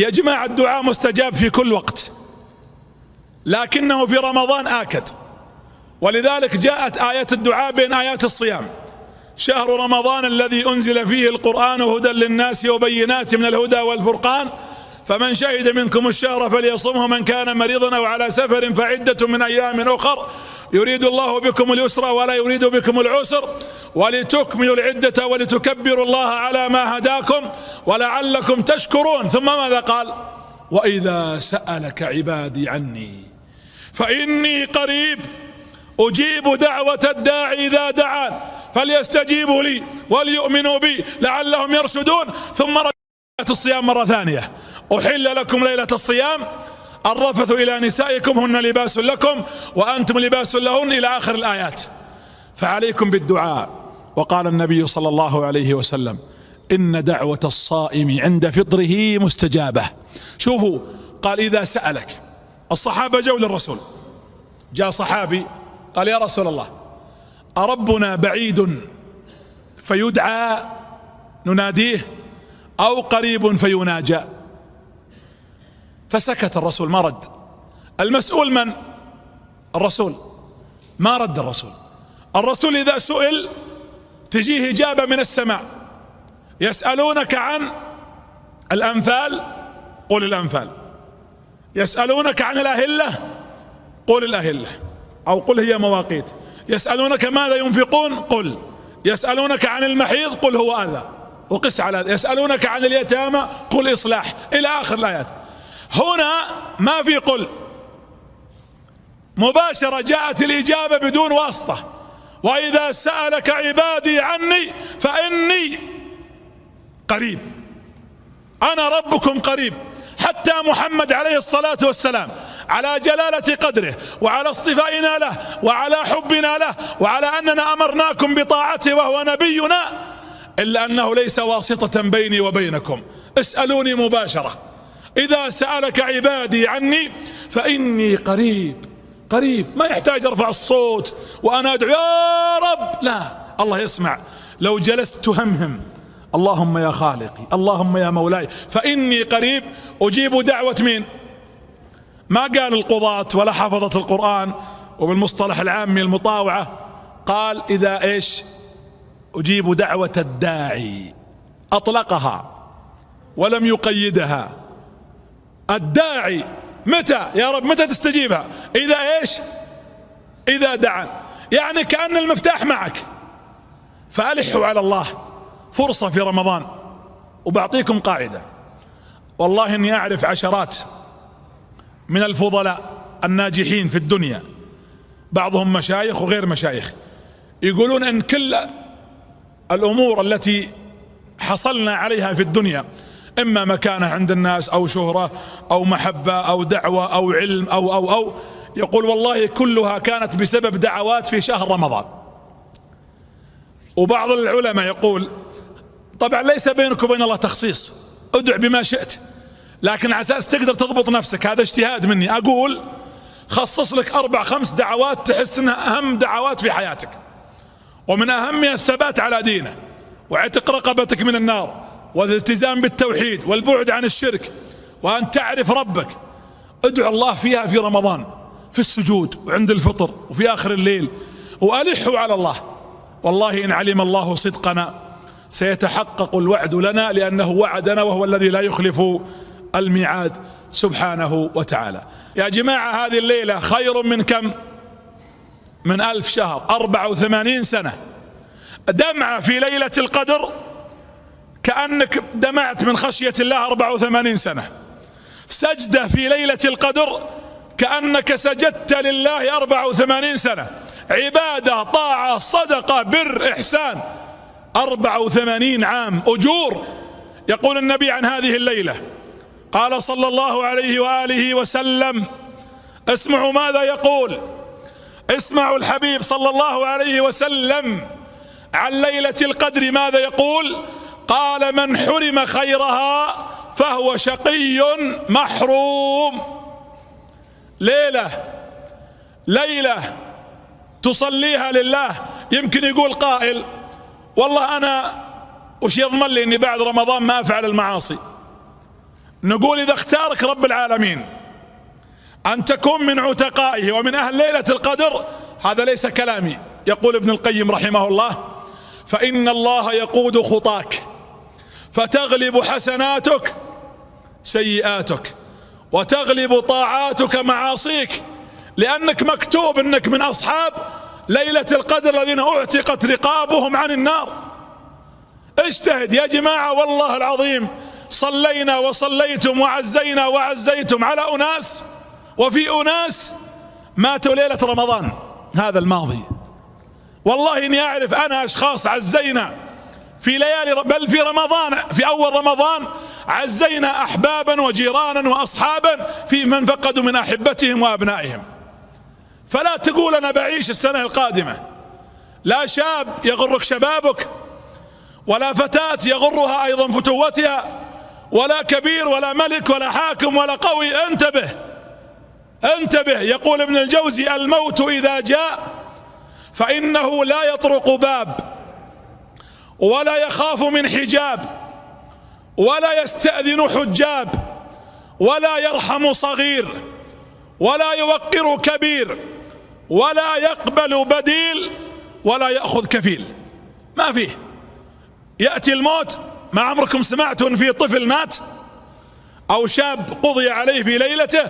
يا جماعة الدعاء مستجاب في كل وقت، لكنه في رمضان آكد، ولذلك جاءت آية الدعاء بين آيات الصيام: شهر رمضان الذي أنزل فيه القرآن هدى للناس وبينات من الهدى والفرقان فمن شهد منكم الشهر فليصمه من كان مريضا أو على سفر فعدة من أيام أخر يريد الله بكم اليسر ولا يريد بكم العسر ولتكملوا العدة ولتكبروا الله على ما هداكم ولعلكم تشكرون. ثم ماذا قال؟ وإذا سألك عبادي عني فإني قريب أجيب دعوة الداعي إذا دعان فليستجيبوا لي وليؤمنوا بي لعلهم يرشدون. ثم رجعت الصيام مرة ثانية: أحل لكم ليلة الصيام الرفث إلى نسائكم هن لباس لكم وأنتم لباس لهن إلى آخر الآيات. فعليكم بالدعاء. وقال النبي صلى الله عليه وسلم: إن دعوة الصائم عند فطره مستجابة. شوفوا، قال إذا سألك. الصحابة جو للرسول، جاء صحابي قال: يا رسول الله، أربنا بعيد فيدعى نناديه أو قريب فيناجى؟ فسكت الرسول ما رد. المسؤول من؟ الرسول. ما رد الرسول. الرسول إذا سئل تجيه إجابة من السماء: يسألونك عن الأنفال قل الأنفال، يسألونك عن الأهلة قل الأهلة أو قل هي مواقيت، يسألونك ماذا ينفقون قل، يسألونك عن المحيض قل هو أذى وقس على هذا، يسألونك عن اليتامى قل إصلاح، إلى آخر الآيات. هنا ما في قل، مباشرة جاءت الإجابة بدون واسطة: وإذا سألك عبادي عني فإني قريب، أنا ربكم قريب. حتى محمد عليه الصلاة والسلام على جلالة قدره وعلى اصطفائنا له وعلى حبنا له وعلى أننا أمرناكم بطاعته وهو نبينا، إلا أنه ليس واسطة بيني وبينكم، اسألوني مباشرة. إذا سألك عبادي عني فإني قريب. قريب، ما يحتاج أرفع الصوت وأنا أدعو يا رب، لا، الله يسمع. لو جلست تهمهم: اللهم يا خالقي، اللهم يا مولاي، فإني قريب أجيب دعوة مين؟ ما قال القضاة ولا حفظة القرآن وبالمصطلح العامي المطاوعة، قال إذا إيش؟ أجيب دعوة الداعي، أطلقها ولم يقيدها. الداعي متى يا رب؟ متى تستجيبها؟ إذا إيش؟ إذا دعا، يعني كأن المفتاح معك. فألحوا على الله، فرصة في رمضان. وبعطيكم قاعدة، والله إني أعرف عشرات من الفضلاء الناجحين في الدنيا، بعضهم مشايخ وغير مشايخ، يقولون أن كل الأمور التي حصلنا عليها في الدنيا، إما مكانة عند الناس أو شهرة أو محبة أو دعوة أو علم أو يقول والله كلها كانت بسبب دعوات في شهر رمضان. وبعض العلماء يقول طبعا ليس بينك وبين الله تخصيص، ادع بما شئت، لكن على أساس تقدر تضبط نفسك، هذا اجتهاد مني، أقول خصص لك 4-5 دعوات تحس انها أهم دعوات في حياتك، ومن أهمها الثبات على دينه وعتق رقبتك من النار والالتزام بالتوحيد والبعد عن الشرك وأن تعرف ربك. ادعو الله فيها في رمضان، في السجود وعند الفطر وفي آخر الليل، وألحوا على الله. والله إن علم الله صدقنا سيتحقق الوعد لنا، لأنه وعدنا وهو الذي لا يخلف الميعاد سبحانه وتعالى. يا جماعة هذه الليلة خير من كم؟ من 1000 شهر، 84 سنة. دمعة في ليلة القدر كأنك دمعت من خشية الله 84 سنة. سجدة في ليلة القدر كأنك سجدت لله 84 سنة. عبادة، طاعة، صدقة، بر، إحسان، 84 عام أجور. يقول النبي عن هذه الليلة، قال صلى الله عليه وآله وسلم، اسمعوا ماذا يقول، اسمعوا الحبيب صلى الله عليه وسلم عن ليلة القدر ماذا يقول. قال من حرم خيرها فهو شقي محروم. ليلة تصليها لله. يمكن يقول قائل والله أنا وش يضمن لي أني بعد رمضان ما أفعل المعاصي؟ نقول إذا اختارك رب العالمين أن تكون من عتقائه ومن أهل ليلة القدر، هذا ليس كلامي، يقول ابن القيم رحمه الله: فإن الله يقود خطاك فتغلب حسناتك سيئاتك وتغلب طاعاتك معاصيك، لأنك مكتوب أنك من أصحاب ليلة القدر الذين أعتقت رقابهم عن النار. اجتهد يا جماعة، والله العظيم صلينا وصليتم وعزينا وعزيتم على أناس، وفي أناس ماتوا ليلة رمضان هذا الماضي. والله إني أعرف أنا أشخاص عزينا في ليالي، بل في رمضان، في أول رمضان عزينا أحبابا وجيرانا وأصحابا في من فقدوا من أحبتهم وأبنائهم. فلا تقول أنا بعيش السنة القادمة. لا شاب يغرك شبابك، ولا فتاة يغرها أيضا فتوتها، ولا كبير ولا ملك ولا حاكم ولا قوي. انتبه انتبه. يقول ابن الجوزي: الموت إذا جاء فإنه لا يطرق باب ولا يخاف من حجاب ولا يستأذن حجاب ولا يرحم صغير ولا يوقر كبير ولا يقبل بديل ولا يأخذ كفيل. ما فيه. يأتي الموت، ما عمركم سمعتوا أن في طفل مات أو شاب قضي عليه في ليلته،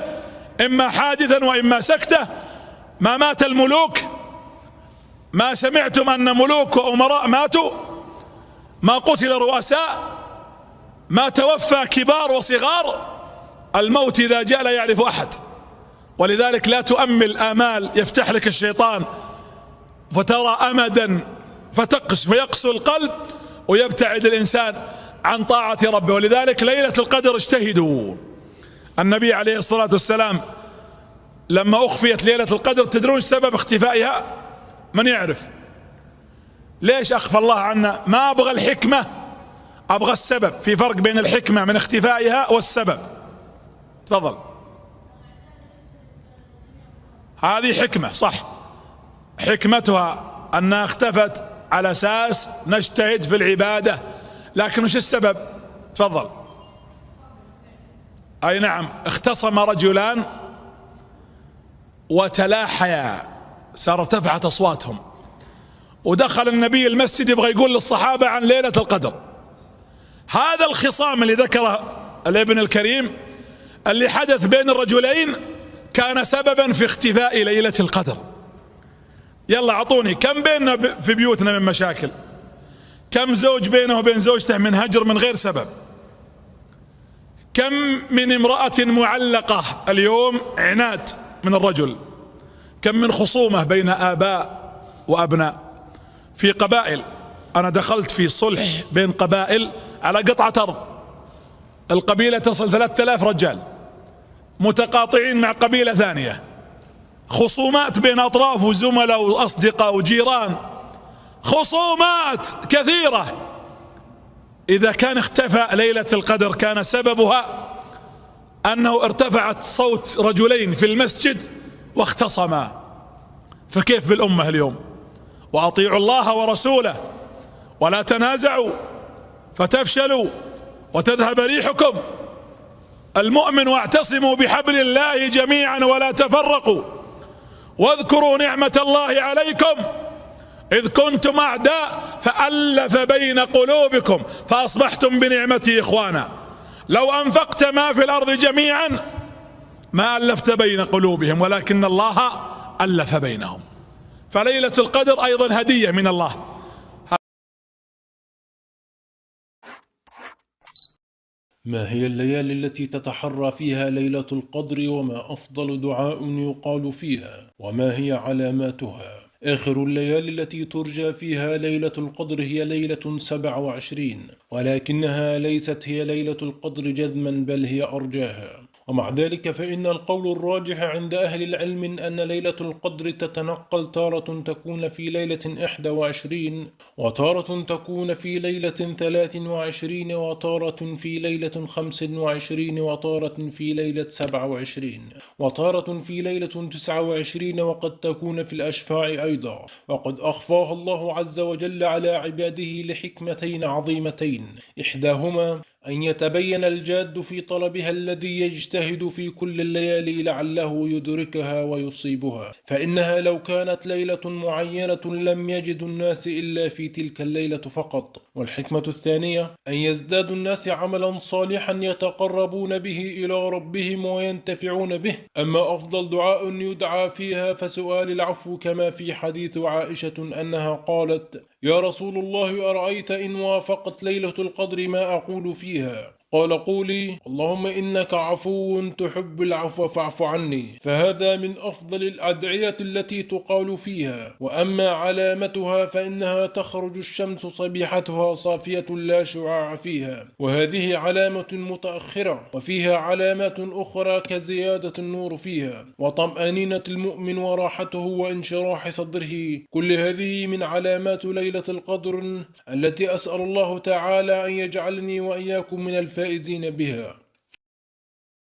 إما حادثا وإما سكتة؟ ما مات الملوك؟ ما سمعتم أن ملوك وأمراء ماتوا؟ ما قتل رؤساء؟ ما توفى كبار وصغار؟ الموت إذا جاء لا يعرف أحد. ولذلك لا تؤمل آمال يفتح لك الشيطان فترى أمدا فيقسو القلب ويبتعد الإنسان عن طاعة ربه. ولذلك ليلة القدر اجتهدوا. النبي عليه الصلاة والسلام لما أخفيت ليلة القدر، تدرون سبب اختفائها؟ من يعرف؟ ليش أخفى الله عنا؟ ما أبغى الحكمة، أبغى السبب. في فرق بين الحكمة من اختفائها والسبب. تفضل. هذه حكمة صح، حكمتها أنها اختفت على أساس نجتهد في العبادة، لكن وش السبب؟ تفضل. أي نعم، اختصم رجلان وتلاحيا، صار ارتفعت أصواتهم، ودخل النبي المسجد يبغى يقول للصحابة عن ليلة القدر. هذا الخصام اللي ذكره الابن الكريم اللي حدث بين الرجلين كان سببا في اختفاء ليلة القدر. يلا أعطوني كم بيننا في بيوتنا من مشاكل؟ كم زوج بينه وبين زوجته من هجر من غير سبب؟ كم من امرأة معلقة اليوم عناد من الرجل؟ كم من خصومة بين آباء وأبناء؟ في قبائل، أنا دخلت في صلح بين قبائل على قطعة أرض، القبيلة تصل 3000 رجال متقاطعين مع قبيلة ثانية، خصومات بين أطراف وزملاء وأصدقاء وجيران، خصومات كثيرة. إذا كان اختفى ليلة القدر كان سببها أنه ارتفعت صوت رجلين في المسجد واختصما. فكيف بالأمة اليوم؟ وأطيعوا الله ورسوله ولا تنازعوا فتفشلوا وتذهب ريحكم. المؤمن: واعتصموا بحبل الله جميعا ولا تفرقوا واذكروا نعمة الله عليكم إذ كنتم أعداء فألف بين قلوبكم فأصبحتم بنعمته إخوانا. لو أنفقت ما في الأرض جميعا ما ألفت بين قلوبهم ولكن الله ألف بينهم. فليلة القدر أيضا هدية من الله. ما هي الليالي التي تتحرى فيها ليلة القدر؟ وما أفضل دعاء يقال فيها؟ وما هي علاماتها؟ آخر الليالي التي ترجى فيها ليلة القدر هي ليلة 27، ولكنها ليست هي ليلة القدر جذما بل هي أرجاها. ومع ذلك فإن القول الراجح عند أهل العلم أن ليلة القدر تتنقل، تارة تكون في ليلة 21 وتارة تكون في ليلة 23 وتارة في ليلة 25 وتارة في ليلة 27 وتارة في ليلة 29، وقد تكون في الأشفاع أيضا، وقد أخفاها الله عز وجل على عباده لحكمتين عظيمتين: إحداهما أن يتبين الجاد في طلبها الذي يجتهد في كل الليالي لعله يدركها ويصيبها، فإنها لو كانت ليلة معينة لم يجد الناس إلا في تلك الليلة فقط. والحكمة الثانية أن يزداد الناس عملا صالحا يتقربون به إلى ربهم وينتفعون به. أما أفضل دعاء يدعى فيها فسؤال العفو، كما في حديث عائشة أنها قالت: يا رسول الله، أرأيت إن وافقت ليلة القدر ما أقول فيها؟ قال: قولي: اللهم إنك عفو تحب العفو فاعف عني. فهذا من أفضل الأدعية التي تقال فيها. وأما علامتها فإنها تخرج الشمس صبيحتها صافية لا شعاع فيها، وهذه علامة متأخرة. وفيها علامات أخرى كزيادة النور فيها وطمأنينة المؤمن وراحته وانشراح صدره. كل هذه من علامات ليلة القدر التي أسأل الله تعالى أن يجعلني وإياكم من الفائزين بها.